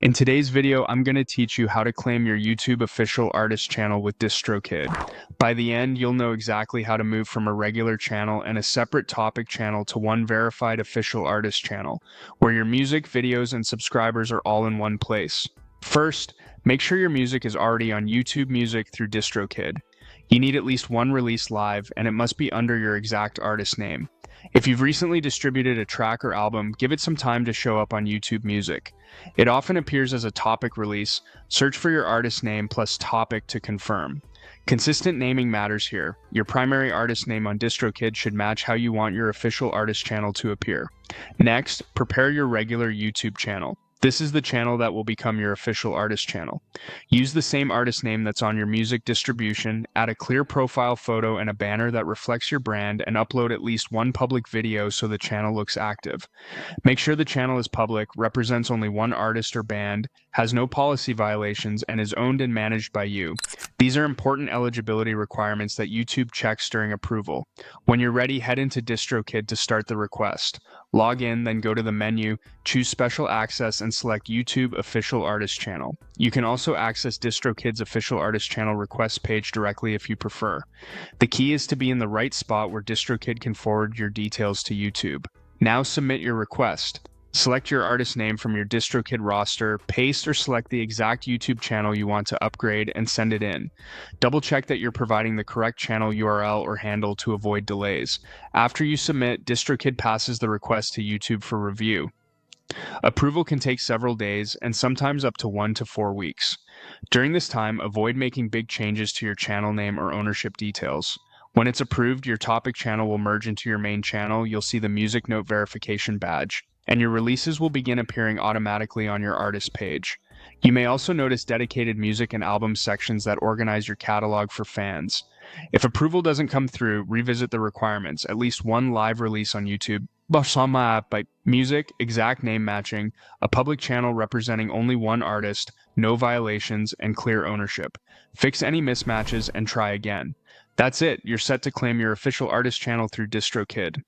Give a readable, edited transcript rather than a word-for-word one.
In today's video, I'm going to teach you how to claim your YouTube official artist channel with Distrokid. By the end, you'll know exactly how to move from a regular channel and a separate topic channel to one verified official artist channel, where your music, videos, and subscribers are all in one place. First, make sure your music is already on YouTube Music through Distrokid. You need at least one release live, and it must be under your exact artist name. If you've recently distributed a track or album, give it some time to show up on YouTube Music. It often appears as a topic release. Search for your artist name plus topic to confirm. Consistent naming matters here. Your primary artist name on Distrokid should match how you want your official artist channel to appear. Next, prepare your regular YouTube channel. This is the channel that will become your official artist channel. Use the same artist name that's on your music distribution, add a clear profile photo and a banner that reflects your brand, and upload at least one public video so the channel looks active. Make sure the channel is public, represents only one artist or band, has no policy violations, and is owned and managed by you. These are important eligibility requirements that YouTube checks during approval. When you're ready, head into Distrokid to start the request. Log in, then go to the menu, choose Special Access, and select YouTube Official Artist Channel. You can also access Distrokid's Official Artist Channel request page directly if you prefer. The key is to be in the right spot where Distrokid can forward your details to YouTube. Now submit your request. Select your artist name from your Distrokid roster, paste or select the exact YouTube channel you want to upgrade, and send it in. Double check that you're providing the correct channel URL or handle to avoid delays. After you submit, Distrokid passes the request to YouTube for review. Approval can take several days and sometimes up to 1 to 4 weeks. During this time, avoid making big changes to your channel name or ownership details. When it's approved, your topic channel will merge into your main channel. You'll see the music note verification badge, and your releases will begin appearing automatically on your artist page. You may also notice dedicated music and album sections that organize your catalog for fans. If approval doesn't come through, revisit the requirements. At least one live release on YouTube, by music, exact name matching, a public channel representing only one artist, no violations, and clear ownership. Fix any mismatches and try again. That's it. You're set to claim your official artist channel through Distrokid.